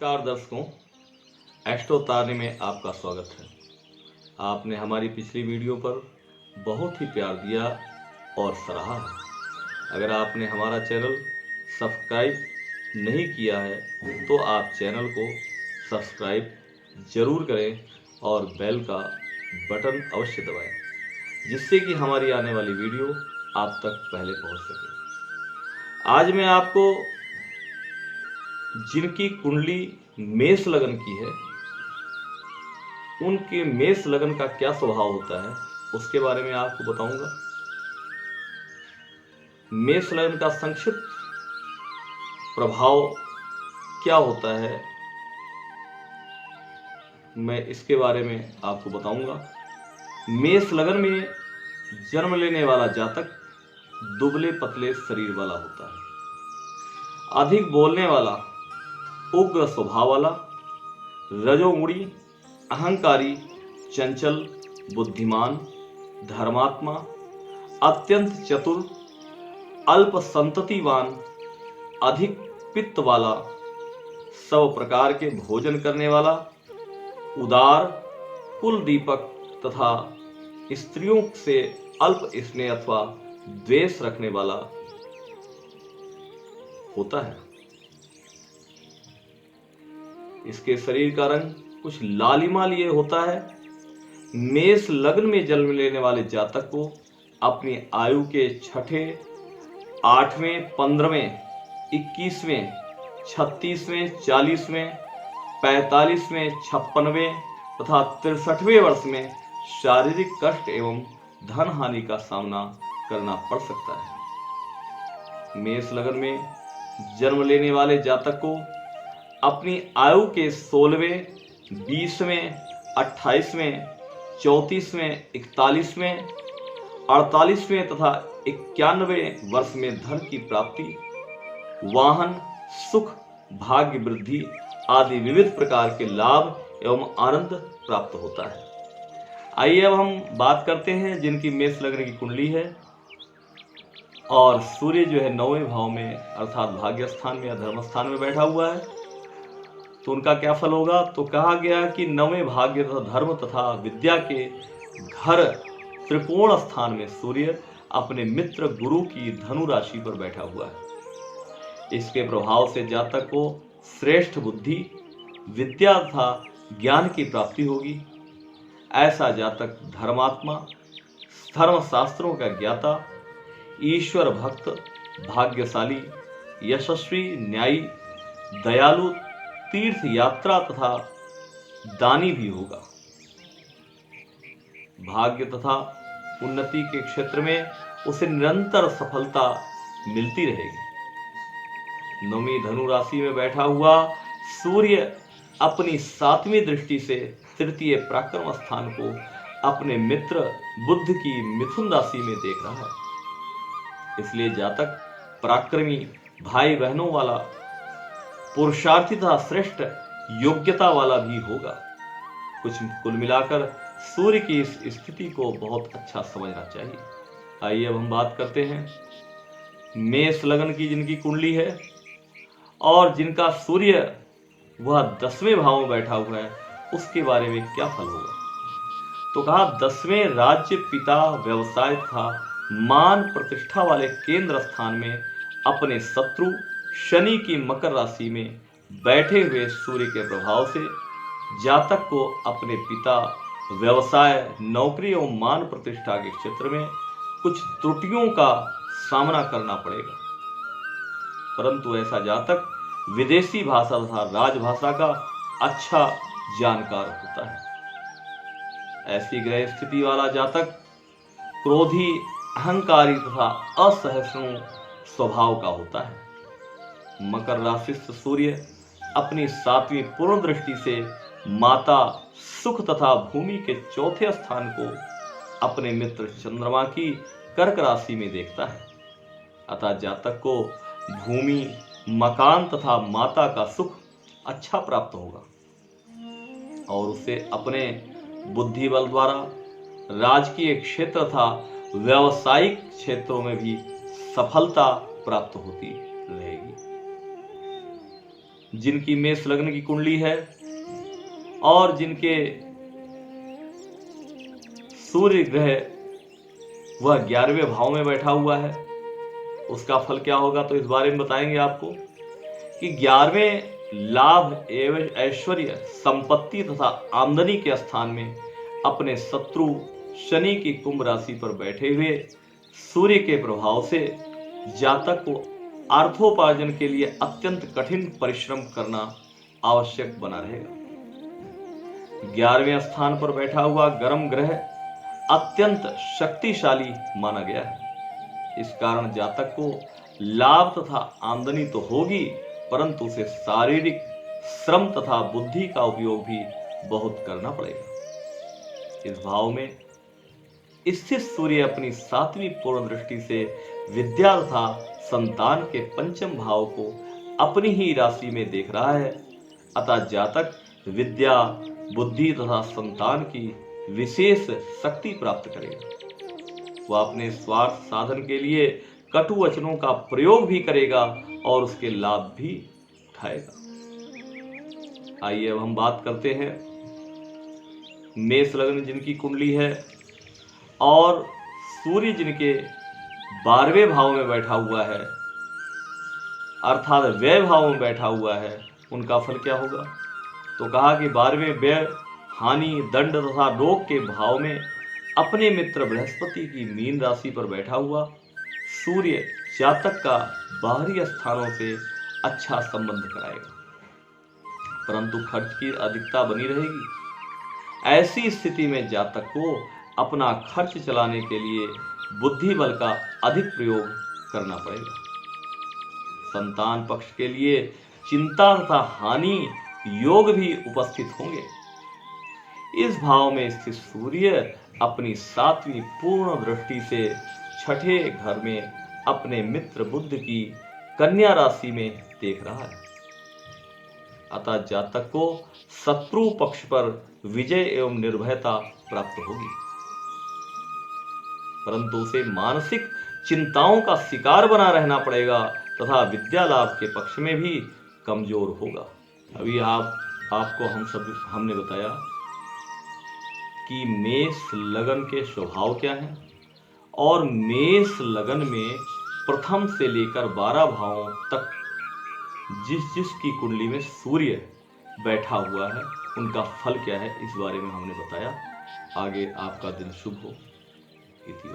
नमस्कार दर्शकों, एस्ट्रो तारने में आपका स्वागत है। आपने हमारी पिछली वीडियो पर बहुत ही प्यार दिया और सराहा है। अगर आपने हमारा चैनल सब्सक्राइब नहीं किया है तो आप चैनल को सब्सक्राइब जरूर करें और बेल का बटन अवश्य दबाएं, जिससे कि हमारी आने वाली वीडियो आप तक पहले पहुंच सके। आज मैं आपको जिनकी कुंडली मेष लगन की है, उनके मेष लगन का क्या स्वभाव होता है उसके बारे में आपको बताऊंगा। मेष लगन का संक्षिप्त प्रभाव क्या होता है, मैं इसके बारे में आपको बताऊंगा। मेष लगन में जन्म लेने वाला जातक दुबले पतले शरीर वाला होता है, अधिक बोलने वाला, उग्र स्वभाव वाला, रजोगुणी, अहंकारी, चंचल, बुद्धिमान, धर्मात्मा, अत्यंत चतुर, अल्प संततिवान, अधिक पित्त वाला, सब प्रकार के भोजन करने वाला, उदार, कुल दीपक तथा स्त्रियों से अल्प स्नेह अथवा द्वेष रखने वाला होता है। इसके शरीर का रंग कुछ लालिमा लिए होता है। मेष लग्न में जन्म लेने वाले जातक को अपनी आयु के छठे, 8वें, 15वें, 21वें, 36वें, 40वें, 45वें, 56वें तथा 63वें वर्ष में शारीरिक कष्ट एवं धन हानि का सामना करना पड़ सकता है। मेष लग्न में जन्म लेने वाले जातक को अपनी आयु के 16वें, 20वें, 28वें, 34वें, 41वें, 48वें तथा 91वें वर्ष में धन की प्राप्ति, वाहन, सुख, भाग्य वृद्धि आदि विविध प्रकार के लाभ एवं आनंद प्राप्त होता है। आइए अब हम बात करते हैं जिनकी मेष लग्न की कुंडली है और सूर्य जो है 9वें भाव में अर्थात भाग्य स्थान में या धर्म स्थान में बैठा हुआ है, तो उनका क्या फल होगा। तो कहा गया कि 9वें भाग्य तथा धर्म तथा विद्या के घर त्रिकोण स्थान में सूर्य अपने मित्र गुरु की धनु राशि पर बैठा हुआ है। इसके प्रभाव से जातक को श्रेष्ठ बुद्धि, विद्या तथा ज्ञान की प्राप्ति होगी। ऐसा जातक धर्मात्मा, धर्म शास्त्रों का ज्ञाता, ईश्वर भक्त, भाग्यशाली, यशस्वी, न्यायी, दयालु, तीर्थ यात्रा तथा दानी भी होगा। भाग्य तथा उन्नति के क्षेत्र में उसे निरंतर सफलता मिलती रहेगी। 9वीं धनु राशि में बैठा हुआ सूर्य अपनी 7वीं दृष्टि से तृतीय पराक्रम स्थान को अपने मित्र बुध की मिथुन राशि में देख रहा है। इसलिए जातक पराक्रमी, भाई बहनों वाला, पुरुषार्थी तथा श्रेष्ठ योग्यता वाला भी होगा। कुल मिलाकर सूर्य की इस स्थिति को बहुत अच्छा समझना चाहिए। आइए अब हम बात करते हैं मेष लग्न की जिनकी कुंडली है और जिनका सूर्य वह 10वें भाव में बैठा हुआ है, उसके बारे में क्या फल होगा। तो कहा 10वें राज्य, पिता, व्यवसाय तथा मान प्रतिष्ठा वाले केंद्र स्थान में अपने शत्रु शनि की मकर राशि में बैठे हुए सूर्य के प्रभाव से जातक को अपने पिता, व्यवसाय, नौकरी और मान प्रतिष्ठा के क्षेत्र में कुछ त्रुटियों का सामना करना पड़ेगा। परंतु ऐसा जातक विदेशी भाषा तथा राजभाषा का अच्छा जानकार होता है। ऐसी ग्रह स्थिति वाला जातक क्रोधी, अहंकारी तथा असहिष्णु स्वभाव का होता है। मकर राशि से सूर्य अपनी 7वीं पूर्ण दृष्टि से माता, सुख तथा भूमि के चौथे स्थान को अपने मित्र चंद्रमा की कर्क राशि में देखता है। अतः जातक को भूमि, मकान तथा माता का सुख अच्छा प्राप्त होगा और उसे अपने बुद्धि बल द्वारा राजकीय क्षेत्र तथा व्यावसायिक क्षेत्रों में भी सफलता प्राप्त होती रहेगी। जिनकी मेष लग्न की कुंडली है और जिनके सूर्य ग्रह वह 11वें भाव में बैठा हुआ है, उसका फल क्या होगा तो इस बारे में बताएंगे आपको कि 11वें लाभ एवं ऐश्वर्य, संपत्ति तथा आमदनी के स्थान में अपने शत्रु शनि की कुंभ राशि पर बैठे हुए सूर्य के प्रभाव से जातक को अर्थोपार्जन के लिए अत्यंत कठिन परिश्रम करना आवश्यक बना रहेगा। 11वें स्थान पर बैठा हुआ गर्म ग्रह अत्यंत शक्तिशाली माना गया है। इस कारण जातक को लाभ तथा आमदनी तो होगी, परंतु उसे शारीरिक श्रम तथा बुद्धि का उपयोग भी बहुत करना पड़ेगा। इस भाव में स्थित सूर्य अपनी 7वीं पूर्ण दृष्टि से विद्या तथा संतान के पंचम भाव को अपनी ही राशि में देख रहा है। अतः जातक विद्या, बुद्धि तथा संतान की विशेष शक्ति प्राप्त करेगा। वह अपने स्वार्थ साधन के लिए कटु वचनों का प्रयोग भी करेगा और उसके लाभ भी उठाएगा। आइए अब हम बात करते हैं मेष लग्न जिनकी कुंडली है और सूर्य जिनके 12वें भाव में बैठा हुआ है, अर्थात व्यय भाव में बैठा हुआ है, उनका फल क्या होगा तो कहा कि 12वें व्यय, हानि, दंड तथा रोग के भाव में अपने मित्र बृहस्पति की मीन राशि पर बैठा हुआ सूर्य जातक का बाहरी स्थानों से अच्छा संबंध कराएगा, परंतु खर्च की अधिकता बनी रहेगी। ऐसी स्थिति में जातक को अपना खर्च चलाने के लिए बुद्धि बल का अधिक प्रयोग करना पड़ेगा। संतान पक्ष के लिए चिंता तथा हानि योग भी उपस्थित होंगे। इस भाव में स्थित सूर्य अपनी 7वीं पूर्ण दृष्टि से 6ठे घर में अपने मित्र बुध की कन्या राशि में देख रहा है। अतः जातक को शत्रु पक्ष पर विजय एवं निर्भयता प्राप्त होगी, परंतु उसे मानसिक चिंताओं का शिकार बना रहना पड़ेगा तथा विद्या लाभ के पक्ष में भी कमजोर होगा। अभी आपको हमने बताया कि मेष लगन के स्वभाव क्या है और मेष लगन में प्रथम से लेकर 12 भावों तक जिसकी कुंडली में सूर्य बैठा हुआ है उनका फल क्या है, इस बारे में हमने बताया। आगे आपका दिन शुभ हो। इति